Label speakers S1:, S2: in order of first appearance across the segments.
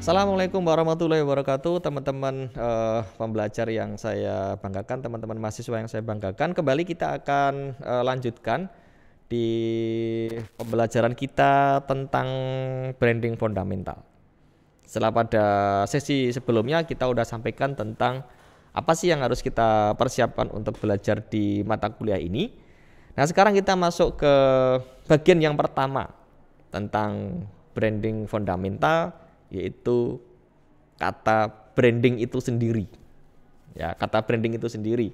S1: Assalamualaikum warahmatullahi wabarakatuh, teman-teman pembelajar yang saya banggakan, teman-teman mahasiswa yang saya banggakan. Kembali kita akan lanjutkan di pembelajaran kita tentang branding fundamental. Setelah pada sesi sebelumnya kita udah sampaikan tentang apa sih yang harus kita persiapkan untuk belajar di mata kuliah ini. Nah, sekarang kita masuk ke bagian yang pertama tentang branding fundamental, yaitu kata branding itu sendiri. Ya, kata branding itu sendiri.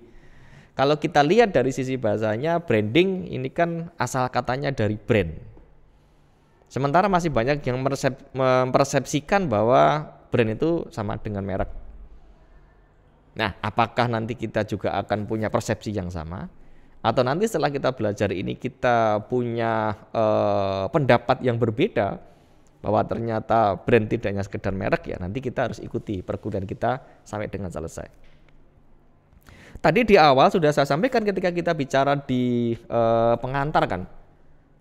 S1: Kalau kita lihat dari sisi bahasanya, branding ini kan asal katanya dari brand. Sementara masih banyak yang mempersepsikan bahwa brand itu sama dengan merek. Nah, apakah nanti kita juga akan punya persepsi yang sama? Atau nanti setelah kita belajar ini kita punya pendapat yang berbeda, bahwa ternyata brand tidak hanya sekedar merek, ya nanti kita harus ikuti perkuliahan kita sampai dengan selesai. Tadi di awal sudah saya sampaikan ketika kita bicara di pengantar kan,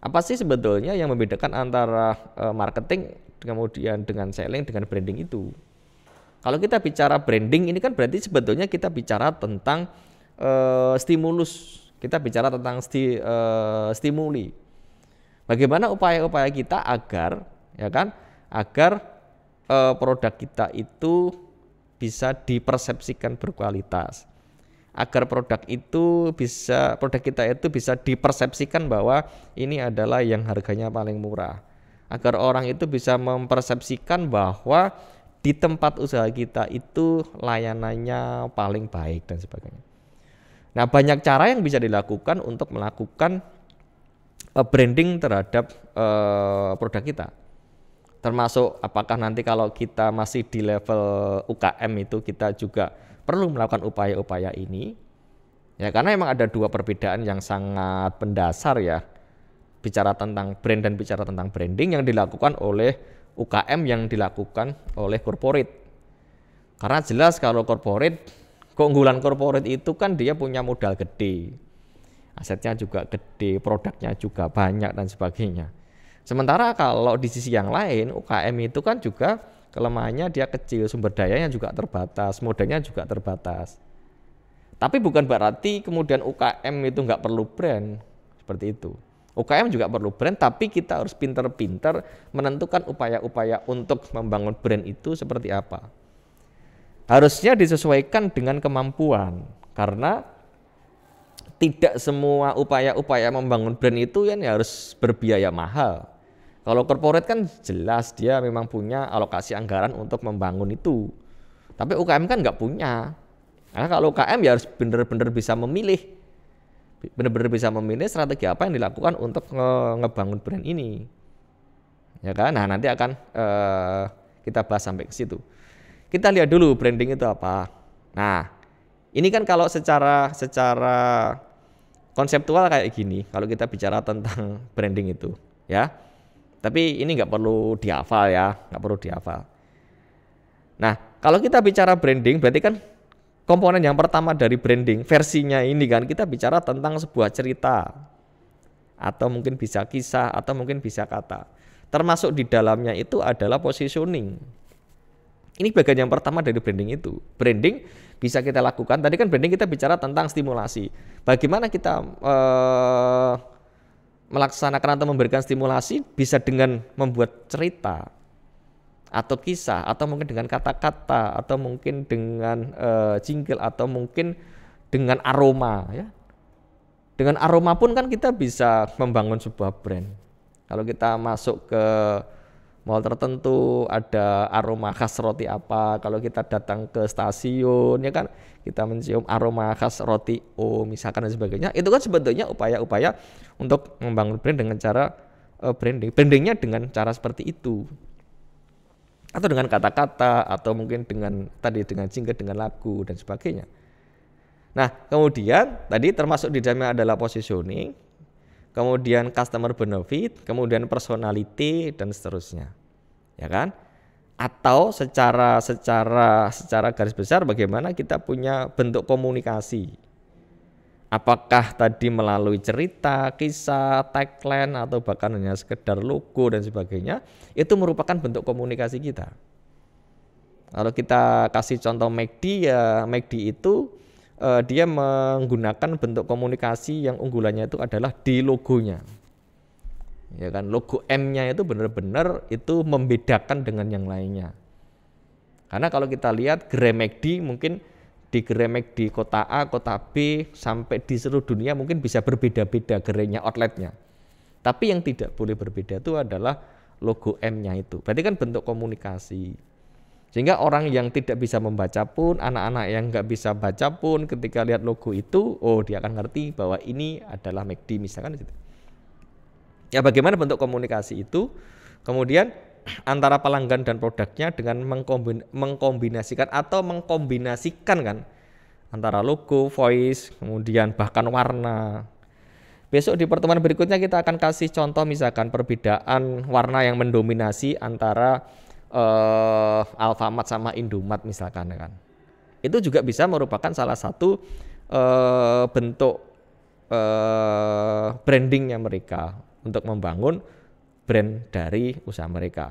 S1: apa sih sebetulnya yang membedakan antara marketing kemudian dengan selling dengan branding itu. Kalau kita bicara branding ini kan berarti sebetulnya kita bicara tentang stimulus, kita bicara tentang stimuli. Bagaimana upaya-upaya kita agar produk kita itu bisa dipersepsikan berkualitas, agar produk kita itu bisa dipersepsikan bahwa ini adalah yang harganya paling murah, agar orang itu bisa mempersepsikan bahwa di tempat usaha kita itu layanannya paling baik dan sebagainya. Nah, banyak cara yang bisa dilakukan untuk melakukan branding terhadap produk kita. Termasuk apakah nanti kalau kita masih di level UKM itu kita juga perlu melakukan upaya-upaya ini. Ya, karena memang ada dua perbedaan yang sangat mendasar ya. Bicara tentang brand dan bicara tentang branding yang dilakukan oleh UKM yang dilakukan oleh corporate. Karena jelas kalau corporate, keunggulan corporate itu kan dia punya modal gede. Asetnya juga gede, produknya juga banyak dan sebagainya. Sementara kalau di sisi yang lain, UKM itu kan juga kelemahannya dia kecil, sumber dayanya juga terbatas, modalnya juga terbatas. Tapi bukan berarti kemudian UKM itu nggak perlu brand, seperti itu. UKM juga perlu brand, tapi kita harus pintar-pintar menentukan upaya-upaya untuk membangun brand itu seperti apa. Harusnya disesuaikan dengan kemampuan, karena tidak semua upaya-upaya membangun brand itu yang harus berbiaya mahal. Kalau corporate kan jelas dia memang punya alokasi anggaran untuk membangun itu. Tapi UKM kan nggak punya. Karena kalau UKM ya harus benar-benar bisa memilih. Benar-benar bisa memilih strategi apa yang dilakukan untuk ngebangun brand ini. Ya kan? Nah, nanti akan kita bahas sampai ke situ. Kita lihat dulu branding itu apa. Nah, ini kan kalau secara konseptual kayak gini, kalau kita bicara tentang branding itu, ya. Tapi ini nggak perlu dihafal ya, nggak perlu dihafal. Nah, kalau kita bicara branding, berarti kan komponen yang pertama dari branding, versinya ini kan kita bicara tentang sebuah cerita, atau mungkin bisa kisah, atau mungkin bisa kata. Termasuk di dalamnya itu adalah positioning. Ini bagian yang pertama dari branding itu. Branding bisa kita lakukan, tadi kan branding kita bicara tentang stimulasi. Bagaimana kita melaksanakan atau memberikan stimulasi bisa dengan membuat cerita atau kisah, atau mungkin dengan kata-kata, atau mungkin dengan jingle, atau mungkin dengan aroma ya. Dengan aroma pun kan kita bisa membangun sebuah brand. Kalau kita masuk ke mall tertentu ada aroma khas roti apa, kalau kita datang ke stasiun ya kan kita mencium aroma khas roti misalkan dan sebagainya. Itu kan sebetulnya upaya-upaya untuk membangun brand dengan cara brandingnya dengan cara seperti itu, atau dengan kata-kata, atau mungkin dengan jingle, dengan lagu dan sebagainya. Nah, kemudian tadi termasuk di dalamnya adalah positioning, kemudian customer benefit, kemudian personality dan seterusnya. Ya kan? Atau secara garis besar bagaimana kita punya bentuk komunikasi. Apakah tadi melalui cerita, kisah, tagline, atau bahkan hanya sekedar logo dan sebagainya, itu merupakan bentuk komunikasi kita. Kalau kita kasih contoh McD ya, McD itu dia menggunakan bentuk komunikasi yang unggulannya itu adalah di logonya. Ya kan, logo M-nya itu benar-benar itu membedakan dengan yang lainnya. Karena kalau kita lihat gerai McD mungkin di gerai McD kota A, kota B sampai di seluruh dunia mungkin bisa berbeda-beda gerainya, outletnya. Tapi yang tidak boleh berbeda itu adalah logo M-nya itu. Berarti kan bentuk komunikasi. Sehingga orang yang tidak bisa membaca pun, anak-anak yang nggak bisa baca pun ketika lihat logo itu, oh dia akan ngerti bahwa ini adalah McD misalkan gitu. Ya bagaimana bentuk komunikasi itu? Kemudian antara pelanggan dan produknya dengan mengkombinasikan atau mengkombinasikan kan antara logo, voice, kemudian bahkan warna. Besok di pertemuan berikutnya kita akan kasih contoh misalkan perbedaan warna yang mendominasi antara Alfamart sama Indomart misalkan kan. Itu juga bisa merupakan salah satu bentuk brandingnya mereka untuk membangun brand dari usaha mereka.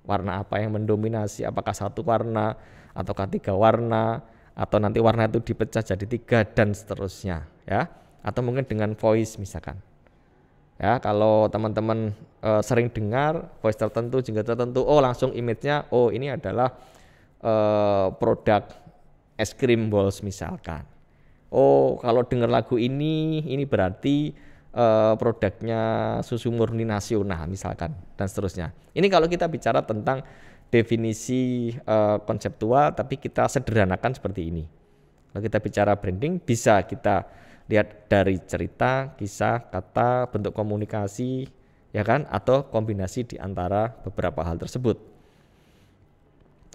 S1: Warna apa yang mendominasi, apakah satu warna ataukah 3 warna, atau nanti warna itu dipecah jadi 3 dan seterusnya ya, atau mungkin dengan voice misalkan ya. Kalau teman-teman sering dengar voice tertentu, jingga tertentu, oh langsung image-nya, oh ini adalah produk es krim balls misalkan. Oh kalau dengar lagu ini berarti produknya susu murni nasional misalkan dan seterusnya. Ini kalau kita bicara tentang definisi konseptual, tapi kita sederhanakan seperti ini. Kalau kita bicara branding bisa kita lihat dari cerita, kisah, kata, bentuk komunikasi, ya kan, atau kombinasi di antara beberapa hal tersebut.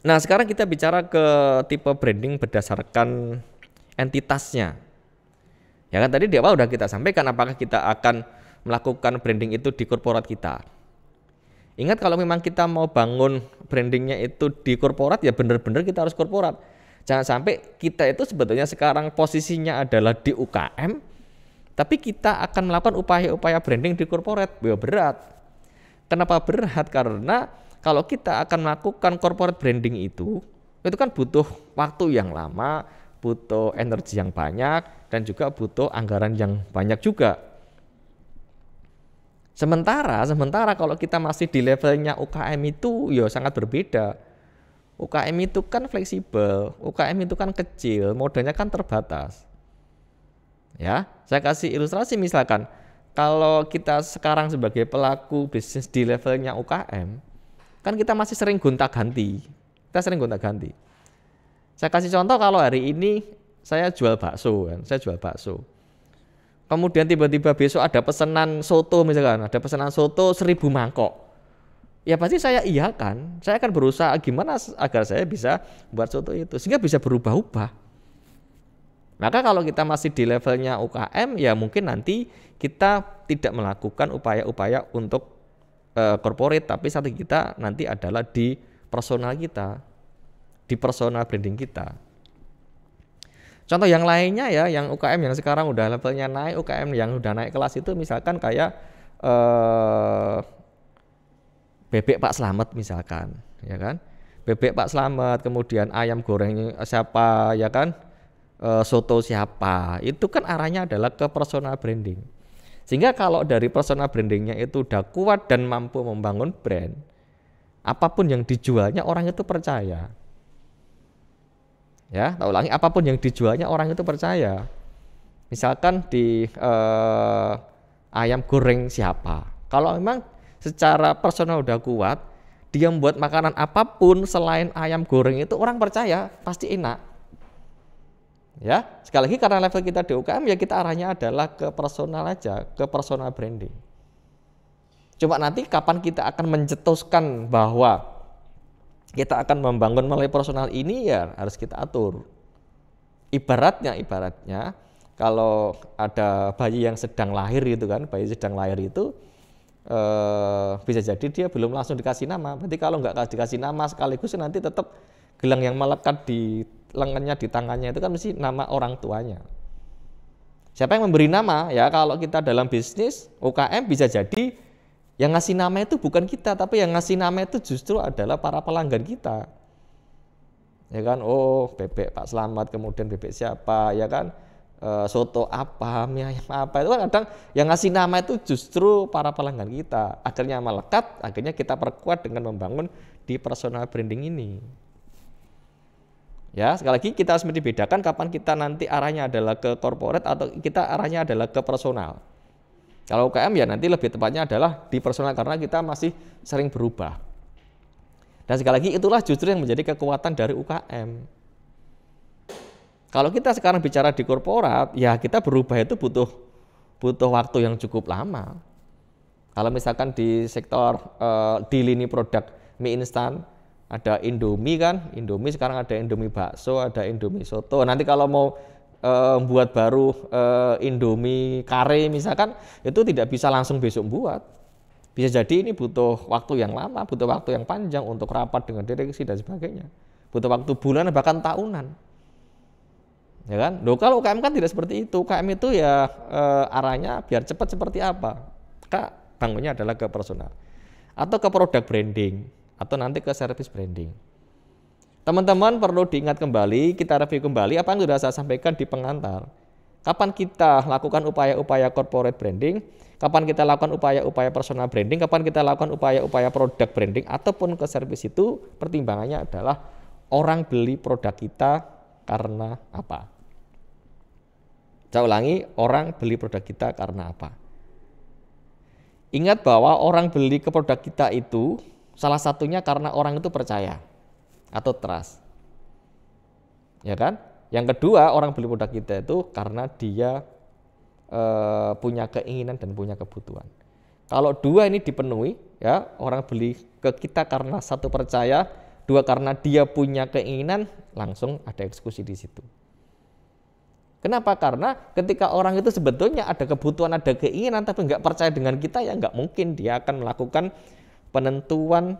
S1: Nah sekarang kita bicara ke tipe branding berdasarkan entitasnya. Ya kan tadi di awal udah kita sampaikan apakah kita akan melakukan branding itu di korporat kita. Ingat kalau memang kita mau bangun brandingnya itu di korporat ya benar-benar kita harus korporat. Jangan sampai kita itu sebetulnya sekarang posisinya adalah di UKM, tapi kita akan melakukan upaya-upaya branding di korporat. Ya berat. Kenapa berat? Karena kalau kita akan melakukan corporate branding itu kan butuh waktu yang lama, butuh energi yang banyak, dan juga butuh anggaran yang banyak juga. Sementara kalau kita masih di levelnya UKM itu ya sangat berbeda. UKM itu kan fleksibel, UKM itu kan kecil, modalnya kan terbatas. Ya, saya kasih ilustrasi misalkan kalau kita sekarang sebagai pelaku bisnis di levelnya UKM, kan kita masih sering gonta-ganti. Saya kasih contoh kalau hari ini saya jual bakso kan, Kemudian tiba-tiba besok ada pesanan soto misalkan, 1000 mangkok. Ya pasti saya iyakan, saya akan berusaha gimana agar saya bisa buat soto itu sehingga bisa berubah-ubah. Maka kalau kita masih di levelnya UKM ya mungkin nanti kita tidak melakukan upaya-upaya untuk corporate, tapi strategi kita nanti adalah di personal kita, di personal branding kita. Contoh yang lainnya ya, yang UKM yang sekarang udah levelnya naik, UKM yang udah naik kelas itu misalkan kayak bebek Pak Slamet misalkan, ya kan? Bebek Pak Slamet, kemudian ayam goreng siapa, ya kan? Soto siapa, itu kan arahnya adalah ke personal branding. Sehingga kalau dari personal brandingnya itu udah kuat dan mampu membangun brand, apapun yang dijualnya orang itu percaya. Ya, tak ulangi, apapun yang dijualnya orang itu percaya. Misalkan di ayam goreng siapa, kalau memang secara personal udah kuat, dia membuat makanan apapun selain ayam goreng itu orang percaya, pasti enak. Ya, sekali lagi karena level kita di UKM ya kita arahnya adalah ke personal aja, ke personal branding. Coba nanti kapan kita akan mencetuskan bahwa kita akan membangun melalui personal ini ya harus kita atur. Ibaratnya kalau ada bayi yang sedang lahir gitu kan, bayi sedang lahir itu bisa jadi dia belum langsung dikasih nama. Berarti kalau nggak dikasih nama sekaligus nanti tetap gelang yang melekat di lengannya, di tangannya itu kan mesti nama orang tuanya. Siapa yang memberi nama? Ya kalau kita dalam bisnis UKM bisa jadi yang ngasih nama itu bukan kita, tapi yang ngasih nama itu justru adalah para pelanggan kita. Ya kan, oh bebek Pak Slamet, kemudian bebek siapa, ya kan, soto apa, mie ayam apa, itu kan kadang yang ngasih nama itu justru para pelanggan kita. Akhirnya melekat, akhirnya kita perkuat dengan membangun di personal branding ini. Ya, sekali lagi kita harus membedakan kapan kita nanti arahnya adalah ke corporate atau kita arahnya adalah ke personal. Kalau UKM ya nanti lebih tepatnya adalah di personal karena kita masih sering berubah. Dan sekali lagi itulah justru yang menjadi kekuatan dari UKM. Kalau kita sekarang bicara di korporat, ya kita berubah itu butuh waktu yang cukup lama. Kalau misalkan di sektor di lini produk mie instan, ada Indomie kan, Indomie sekarang ada Indomie bakso, ada Indomie soto. Nanti kalau mau buat baru Indomie kare misalkan, itu tidak bisa langsung besok buat. Bisa jadi ini butuh waktu yang lama, butuh waktu yang panjang untuk rapat dengan direksi dan sebagainya. Butuh waktu bulan bahkan tahunan. Ya kan? Loh, kalau UKM kan tidak seperti itu. UKM itu ya arahnya biar cepat seperti apa? Kak, bangunnya adalah ke personal atau ke produk branding atau nanti ke service branding. Teman-teman perlu diingat kembali, kita review kembali apa yang sudah saya sampaikan di pengantar. Kapan kita lakukan upaya-upaya corporate branding, kapan kita lakukan upaya-upaya personal branding, kapan kita lakukan upaya-upaya produk branding ataupun ke service, itu pertimbangannya adalah orang beli produk kita karena apa? Saya ulangi, orang beli produk kita karena apa? Ingat bahwa orang beli ke produk kita itu salah satunya karena orang itu percaya atau trust. Ya kan? Yang kedua, orang beli produk kita itu karena dia punya keinginan dan punya kebutuhan. Kalau dua ini dipenuhi, ya, orang beli ke kita karena satu percaya, dua karena dia punya keinginan, langsung ada eksekusi di situ. Kenapa? Karena ketika orang itu sebetulnya ada kebutuhan, ada keinginan, tapi nggak percaya dengan kita, ya nggak mungkin dia akan melakukan penentuan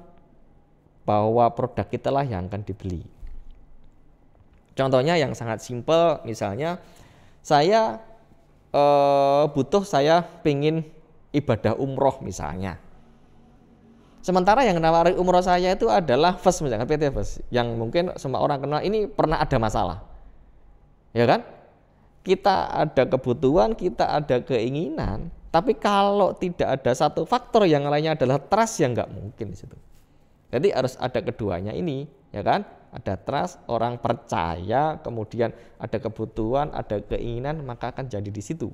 S1: bahwa produk kita lah yang akan dibeli. Contohnya yang sangat simpel, misalnya saya saya pengen ibadah umroh misalnya. Sementara yang nawari umroh saya itu adalah First, misalkan PT First, yang mungkin semua orang kenal, ini pernah ada masalah. Ya kan? Kita ada kebutuhan, kita ada keinginan, tapi kalau tidak ada satu faktor yang lainnya adalah trust, yang nggak mungkin di situ. Jadi harus ada keduanya ini, ya kan? Ada trust, orang percaya, kemudian ada kebutuhan, ada keinginan, maka akan jadi di situ.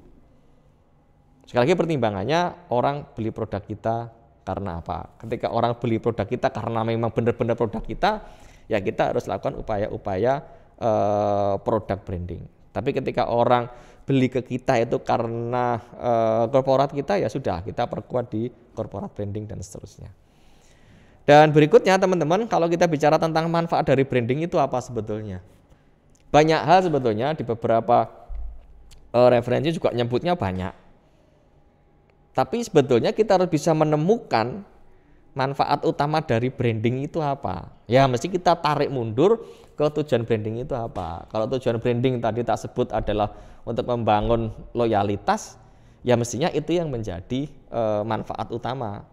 S1: Sekali lagi pertimbangannya, orang beli produk kita karena apa? Ketika orang beli produk kita karena memang benar-benar produk kita, ya kita harus lakukan upaya-upaya produk branding. Tapi ketika orang beli ke kita itu karena korporat kita, ya sudah, kita perkuat di korporat branding dan seterusnya. Dan berikutnya teman-teman, kalau kita bicara tentang manfaat dari branding itu apa sebetulnya? Banyak hal sebetulnya, di beberapa referensi juga nyebutnya banyak. Tapi sebetulnya kita harus bisa menemukan manfaat utama dari branding itu apa. Ya mesti kita tarik mundur ke tujuan branding itu apa. Kalau tujuan branding tadi tak sebut adalah untuk membangun loyalitas, ya mestinya itu yang menjadi manfaat utama.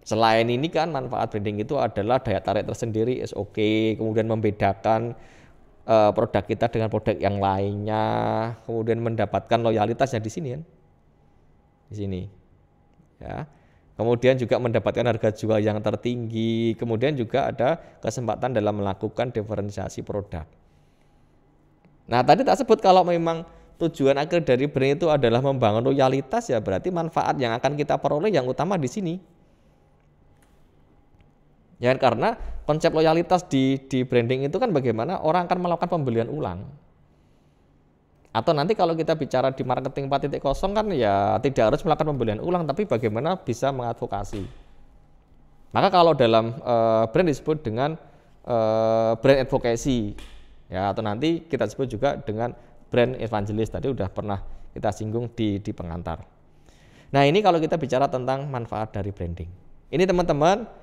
S1: Selain ini kan manfaat branding itu adalah daya tarik tersendiri, SOK, kemudian membedakan produk kita dengan produk yang lainnya, kemudian mendapatkan loyalitasnya di sini kan, di sini, ya. Kemudian juga mendapatkan harga jual yang tertinggi, kemudian juga ada kesempatan dalam melakukan diferensiasi produk. Nah tadi tak sebut kalau memang tujuan akhir dari brand itu adalah membangun loyalitas, ya berarti manfaat yang akan kita peroleh yang utama di sini. Ya karena konsep loyalitas di branding itu kan bagaimana orang akan melakukan pembelian ulang. Atau nanti kalau kita bicara di marketing 4.0 kan ya tidak harus melakukan pembelian ulang, tapi bagaimana bisa mengadvokasi. Maka kalau dalam brand disebut dengan brand advocacy, ya, atau nanti kita sebut juga dengan brand evangelist, tadi udah pernah kita singgung di pengantar. Nah ini kalau kita bicara tentang manfaat dari branding. Ini teman-teman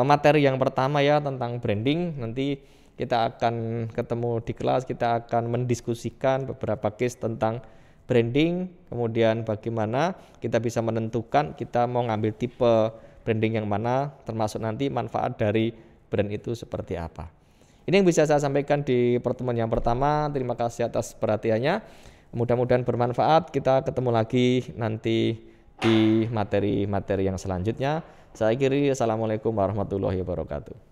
S1: materi yang pertama ya tentang branding. Nanti kita akan ketemu di kelas, kita akan mendiskusikan beberapa case tentang branding, kemudian bagaimana kita bisa menentukan kita mau ngambil tipe branding yang mana, termasuk nanti manfaat dari brand itu seperti apa. Ini yang bisa saya sampaikan di pertemuan yang pertama. Terima kasih atas perhatiannya. Mudah-mudahan bermanfaat. Kita ketemu lagi nanti di materi-materi yang selanjutnya. Saya akhiri. Assalamualaikum warahmatullahi wabarakatuh.